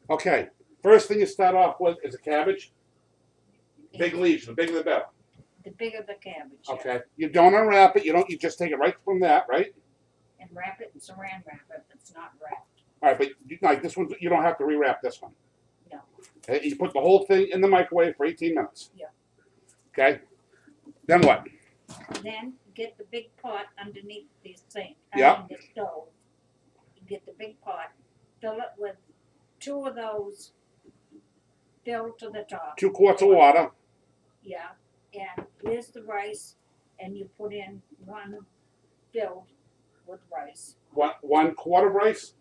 Okay, first thing you start off with is a cabbage. Big leaves, the bigger the better. The bigger the cabbage. Okay, you don't unwrap it. You just take it right from that, right? And wrap it in saran wrap if it's not wrapped. All right, but like this one, you don't have to rewrap this one. No. Okay, you put the whole thing in the microwave for 18 minutes. Yeah. Okay. Then what? Then get the big pot underneath the sink. Yeah. The stove. You get the big pot, fill it with 2 of those filled to the top. 2 quarts of water. Yeah. And here's the rice, and you put in 1 filled with rice. 1 quart of rice.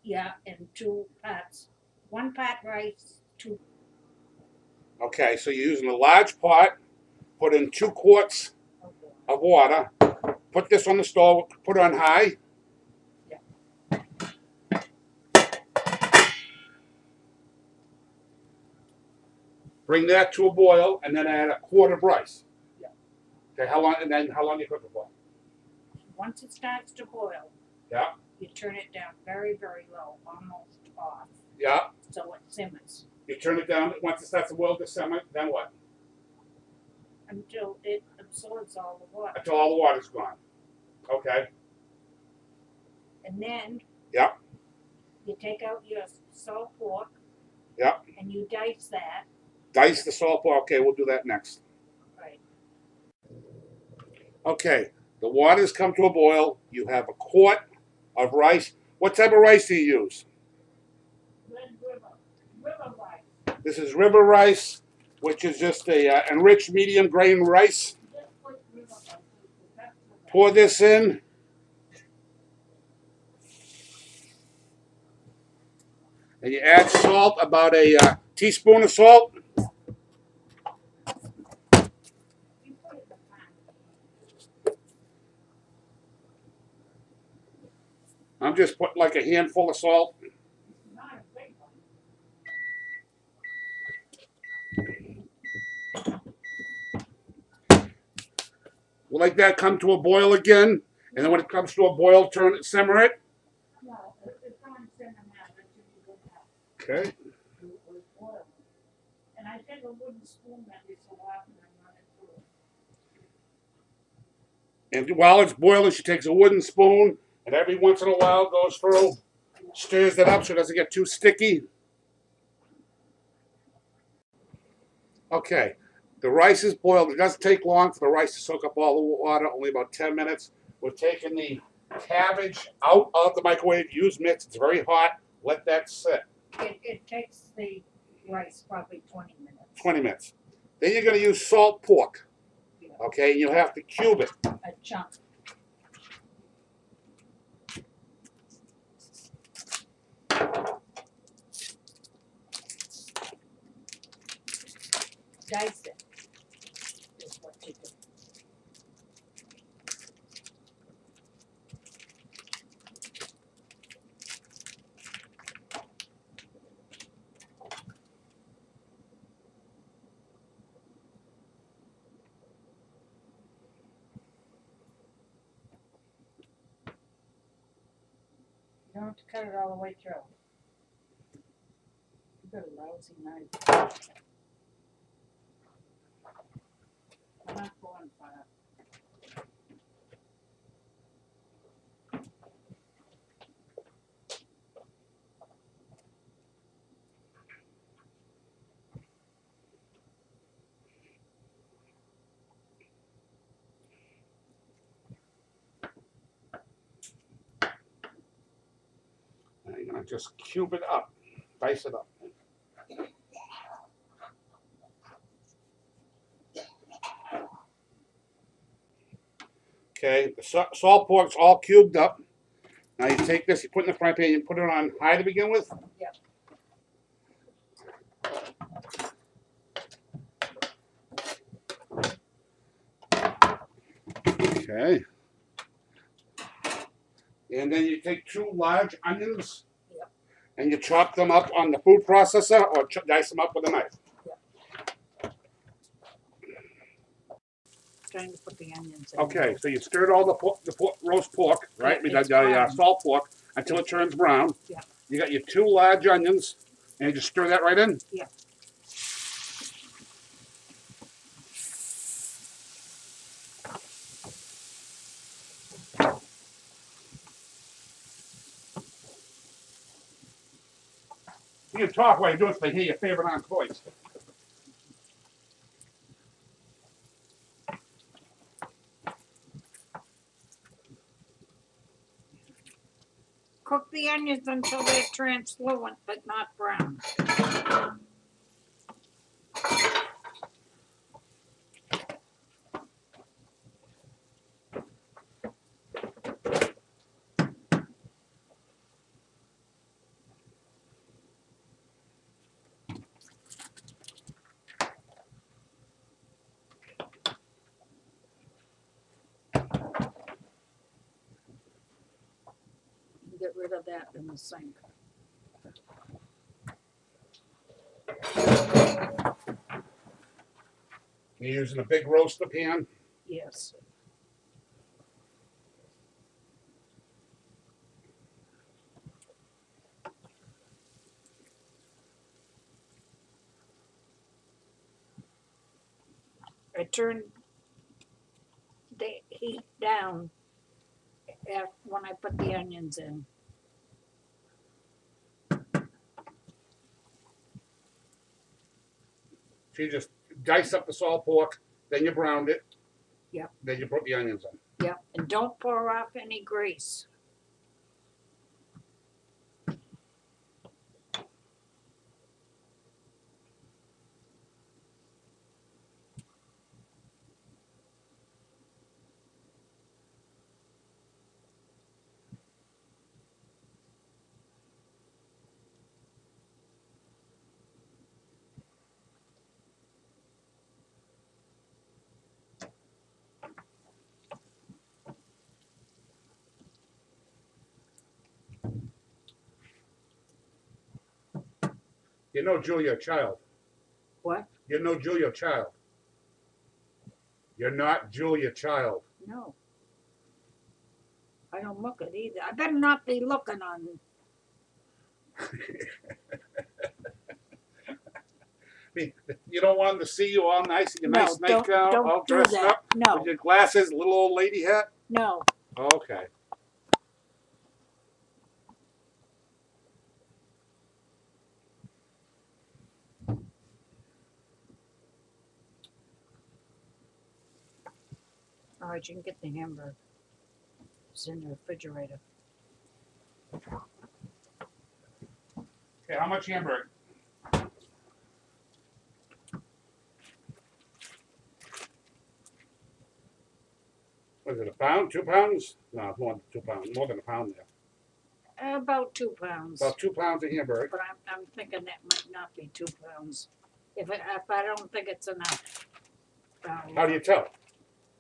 Yeah, and 2 pots. 1 pot rice, 2. Okay, so you're using a large pot. Put in 2 quarts of water. Put this on the stove. Put it on high. Yeah. Bring that to a boil, and then add a quart of rice. Yeah. Okay, how long? And then how long do you cook it for? Once it starts to boil, Yeah. you turn it down very, very low, almost off, Yeah. so it simmers You turn it down once it starts to boil to simmer. Then what? until it absorbs all the water. Until all the water's gone. Okay. And then Yeah. you take out your salt pork. Yeah. And you dice that. Dice the salt pork. Okay, we'll do that next. Right. Okay, the water's come to a boil. You have a quart of rice. What type of rice do you use? Red river rice. This is river rice, which is just a enriched medium grain rice. Just put river rice. Pour this in. And you add salt, about a teaspoon of salt. You put it in the pan. I'm just putting like a handful of salt. Not a big one. We'll let that come to a boil again. And then when it comes to a boil, simmer it. No, it's on simmer now. That should be good now. Okay. It was boiling. And I take a wooden spoon every so often and run it through. And while it's boiling, she takes a wooden spoon and every once in a while goes through, stirs it up so it doesn't get too sticky. Okay, the rice is boiled. It doesn't take long for the rice to soak up all the water, only about 10 minutes. We're taking the cabbage out of the microwave. Use mitts, it's very hot. Let that sit. It takes the rice probably 20 minutes. 20 minutes. Then you're going to use salt pork. Okay, and you'll have to cube it. A chunk. Dice it is what you do. You don't have to cut it all the way through. You've got a lousy knife. I'm not going far. And you're going to just cube it up, dice it up. Okay, the salt pork's all cubed up. Now you take this, you put it in the frying pan, you put it on high to begin with. Yep. Okay. And then you take 2 large onions. Yep. And you chop them up on the food processor or dice them up with a knife. Trying to put the onions in. Okay, so you stirred all the roast pork, right? Yeah, We got it's brown. salt pork until it turns brown. Yeah. You got your 2 large onions, and you just stir that right in. Yeah. You can talk while you're doing it so they hear your favorite aunt's voice. Cook the onions until they're translucent but not brown. Get rid of that in the sink. You're using a big roaster pan. Yes. I turned the heat down when I put the onions in. So you just dice up the salt pork, then you browned it. Yep. Then you put the onions in. Yep. And don't pour off any grease. You know Julia Child. What? You know Julia Child. You're not Julia Child. No. I don't look it either. I better not be looking on. I mean, you don't want them to see you all nice in your No, nice nightgown, don't all do dressed that. up, No. with your glasses, little old lady hat. No. Okay. All right, you can get the hamburger. It's in the refrigerator. Okay, how much hamburger? Was it a pound? 2 pounds? No, more than 2 pounds. More than a pound there. About 2 pounds. About 2 pounds of hamburger. But I'm thinking that might not be 2 pounds. If I don't think it's enough. How do you tell?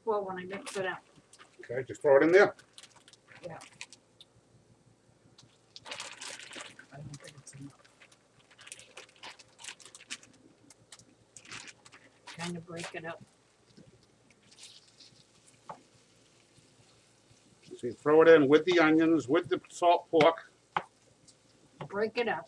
Well, when I mix it up. Okay, just throw it in there. Yeah. I don't think it's enough. Kind of break it up. So you throw it in with the onions, with the salt pork. Break it up.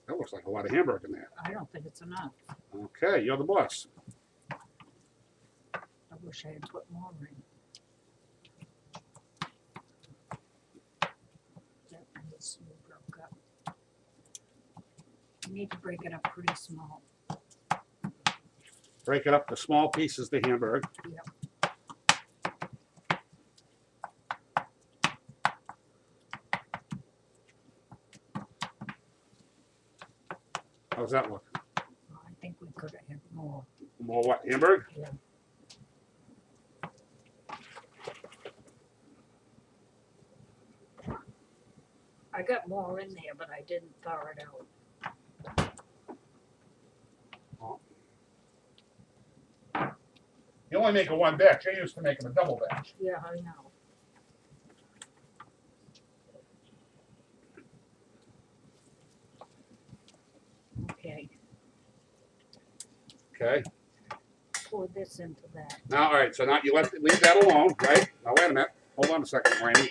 That looks like a lot of hamburger in there. I don't think it's enough. Okay, you're the boss. I wish I had put more in. That needs to be broke up. You need to break it up pretty small. Break it up to small pieces, the hamburger. Yep. How's that look? I think we could have had more. More what, hamburger? Yeah. I got more in there, but I didn't thaw it out. You only make a 1 batch. You're used to making a double batch. Yeah, I know. Okay. Okay. pour this into that. Now, all right. So now you leave that alone, right? Now wait a minute. Hold on a second, Wayne.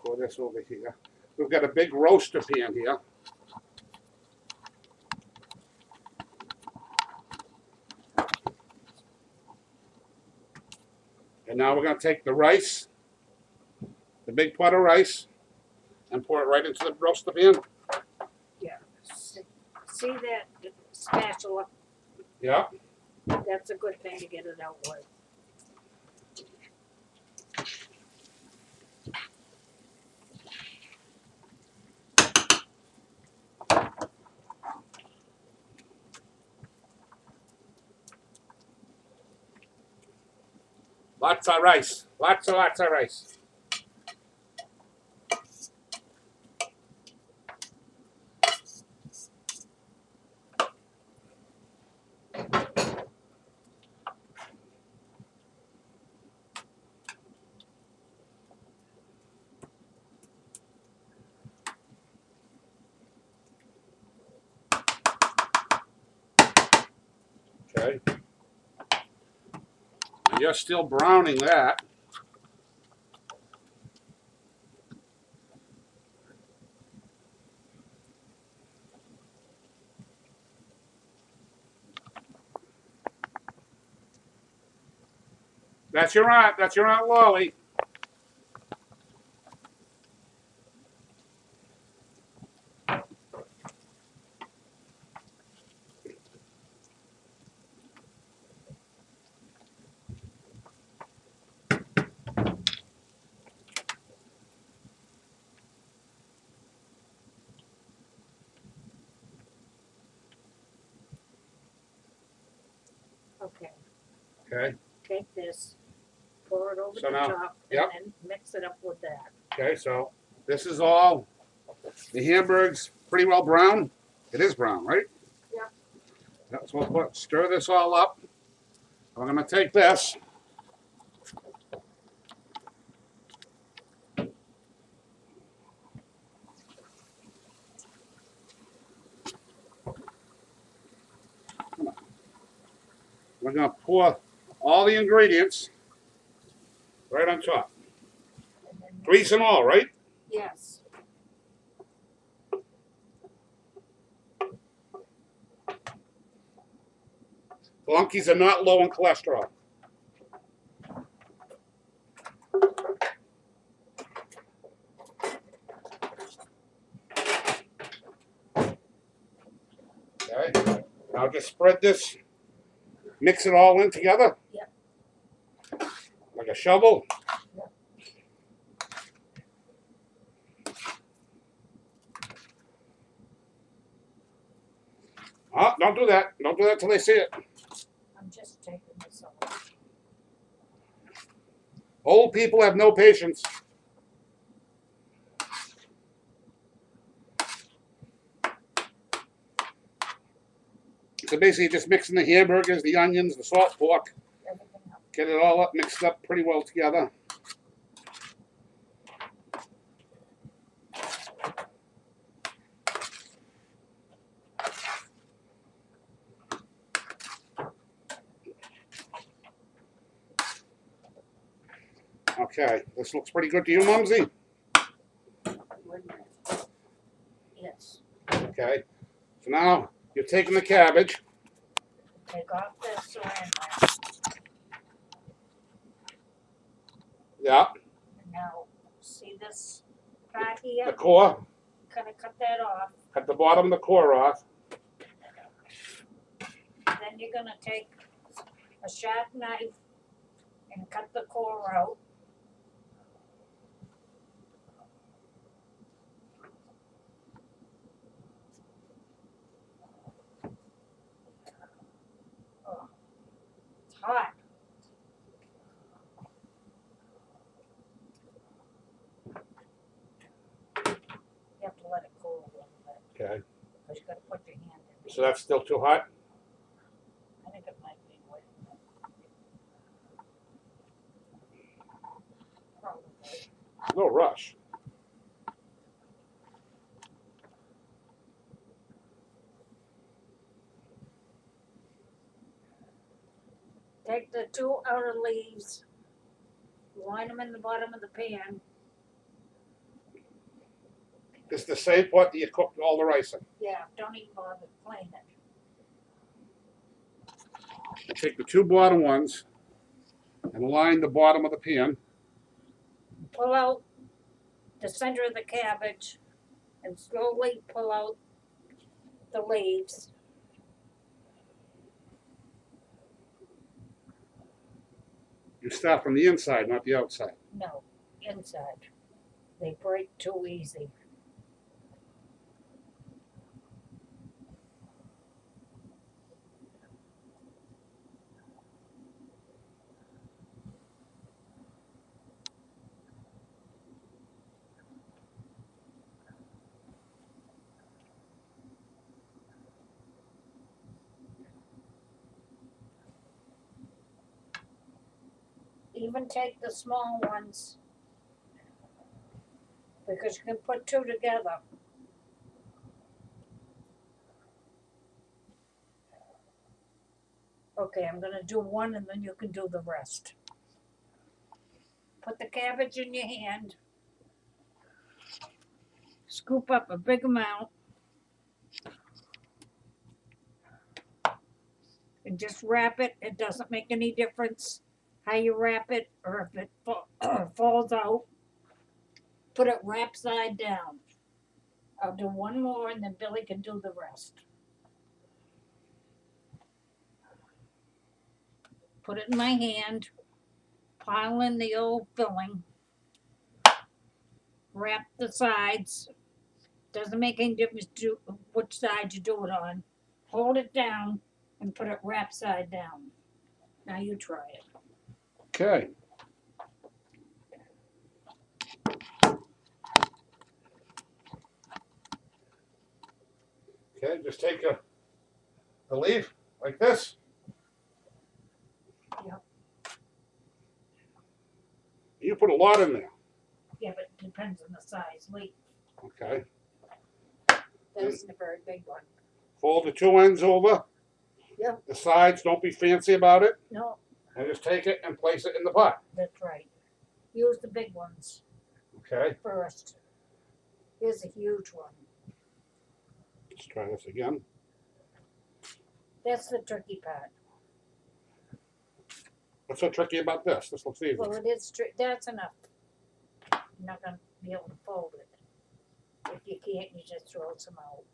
Pour this over here. We've got a big roaster pan here. And now we're going to take the rice, the big pot of rice, and pour it right into the roaster pan. Yeah. See that spatula? Yeah. That's a good thing to get it out with. Lots of rice. Lots of rice. Okay. And you're still browning that. That's your aunt. That's your Aunt Lolly. Okay. Okay. Take this, pour it over So the now- top, yep. and then mix it up with that. Okay. So this is all. The hamburg's pretty well brown. It is brown, right? Yeah. So we'll stir this all up. We're going to take this. We're going to pour all the ingredients right on top. And then Grease and all, right? yes. Golunkies are not low in cholesterol. Okay. Now just spread this, mix it all in together. Yep. Like a shovel. Yep. Oh, don't do that. Don't do that till they see it. I'm just taking this off. Old people have no patience. So basically just mixing the hamburgers, the onions, the salt pork, Everything up. get it all up, mixed up pretty well together. Okay, this looks pretty good to you, Mumsy? Wait a minute. Yes. Okay, so now you're taking the cabbage. Take off this saran wrap. Yeah, And now, see this part here? the core. Kind of cut that off. Cut the bottom of the core off. Then you're gonna take a sharp knife and cut the core out. Oh, it's hot. You have to let it cool a little bit, Okay, because you gotta put your hand in. so that's still too hot? I think it might be wet. Probably. No rush. Take the 2 outer leaves, line them in the bottom of the pan. This is the same pot that you cooked all the rice in. Yeah, don't even bother cleaning it. Take the 2 bottom ones and line the bottom of the pan. Pull out the center of the cabbage and slowly pull out the leaves. You start from the inside, not the outside. No, inside. They break too easy. Even take the small ones, because you can put 2 together. Okay, I'm gonna do 1 and then you can do the rest. Put the cabbage in your hand. Scoop up a big amount. And just wrap it. It doesn't make any difference how you wrap it or if it falls out. Put it wrap side down. I'll do 1 more and then Billy can do the rest. Put it in my hand. Pile in the old filling. Wrap the sides. Doesn't make any difference which side you do it on. Hold it down and put it wrap side down. Now you try it. Okay. Okay, just take a leaf like this. Yep. You put a lot in there. Yeah, but it depends on the size leaf. Okay. That isn't a very big one. Fold the 2 ends over. Yep. The sides, don't be fancy about it. No, And just take it and place it in the pot. that's right. Use the big ones Okay. first. Here's a huge one. Let's try this again. That's the tricky part. What's so tricky about this? This looks easy. Well, it is that's enough. You're not gonna be able to fold it. If you can't, you just throw some out.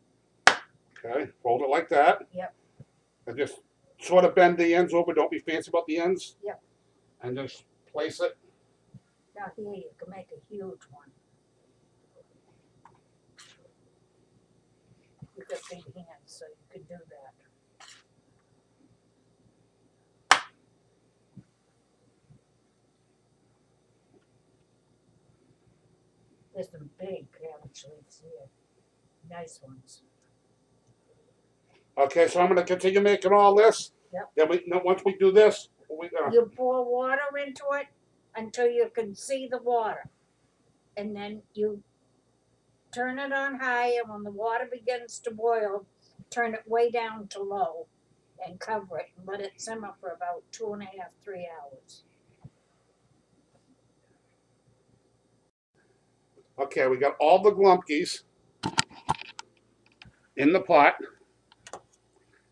Okay. Fold it like that. Yep. And just sort of bend the ends over. Don't be fancy about the ends. Yep. And just place it. Now here you can make a huge one. You've got big hands, so you can do that. There's some big cabbage leaves here. Nice ones. Okay, so I'm going to continue making all this. Yep. Then once we do this, You pour water into it until you can see the water. And then you turn it on high, and when the water begins to boil, turn it way down to low and cover it and let it simmer for about 2.5, 3 hours. Okay, we got all the golumpkies in the pot.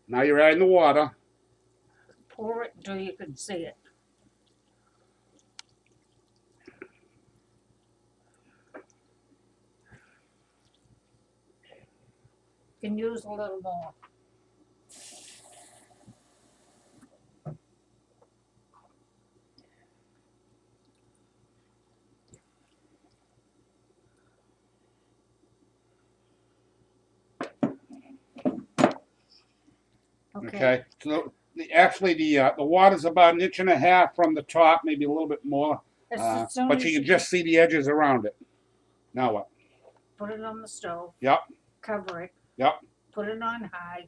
Now you're adding the water. Pour it until you can see it. You can use a little more. Okay. So actually the water's about 1.5 inches from the top, maybe a little bit more. As soon But as you can just see the edges around it. Now what? put it on the stove. Yep. Cover it. Yep. Put it on high.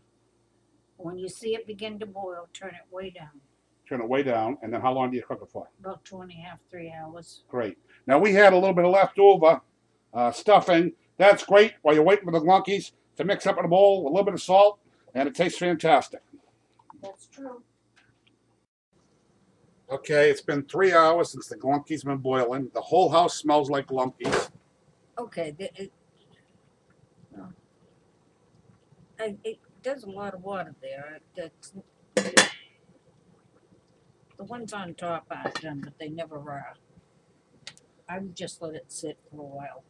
When you see it begin to boil, turn it way down. Turn it way down, and then how long do you cook it for? About 2.5, 3 hours. Great. Now we had a little bit of leftover stuffing. That's great while you're waiting for the glunkies to mix up in a bowl with a little bit of salt, and it tastes fantastic. That's true. Okay, it's been 3 hours since the glunky's been boiling. The whole house smells like glunkies. Okay, it does a lot of water there. The ones on top aren't done, but they never are. I would just let it sit for a while.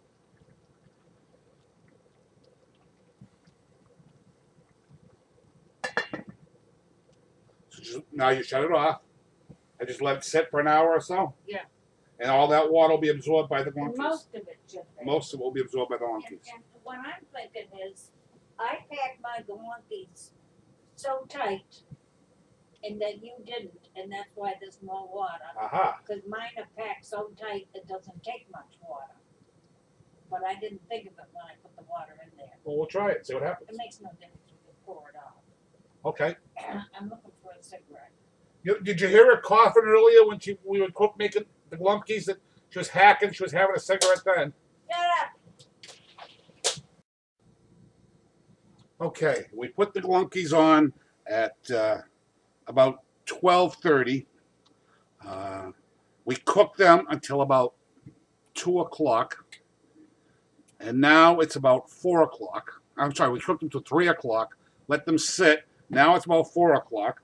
So now you shut it off. I just let it sit for an hour or so. Yeah. And all that water will be absorbed by the And glunkies. most of it should be. Most of it will be absorbed by the glunkies. And what I'm thinking is, I packed my glunkies so tight, and that you didn't, and that's why there's more water. Aha. Because mine are packed so tight it doesn't take much water. But I didn't think of it when I put the water in there. Well, we'll try it. See what happens. It makes no difference if you pour it off. Okay. I'm looking for a cigarette. Did you hear her coughing earlier when we were making the glumpies? That she was hacking. She was having a cigarette then. Yeah. Okay, we put the glunkies on at about 12:30. We cooked them until about 2 o'clock, and now it's about 4 o'clock. I'm sorry, we cooked them till 3 o'clock. Let them sit. Now it's about 4 o'clock.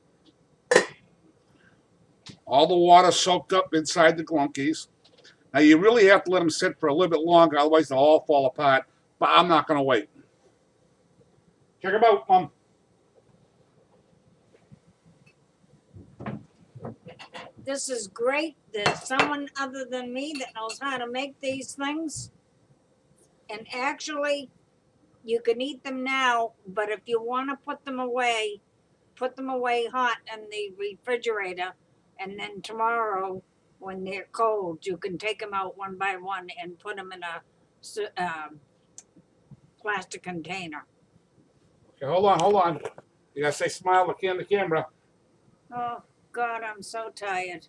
All the water soaked up inside the glunkies. Now you really have to let them sit for a little bit longer, otherwise they'll all fall apart. But I'm not going to wait. Check them out, Mom. This is great. There's someone other than me that knows how to make these things. And actually, you can eat them now, but if you want to put them away hot in the refrigerator. And then tomorrow, when they're cold, you can take them out one by one and put them in a plastic container. Okay, hold on. You gotta say smile, look in the camera. Oh, God, I'm so tired.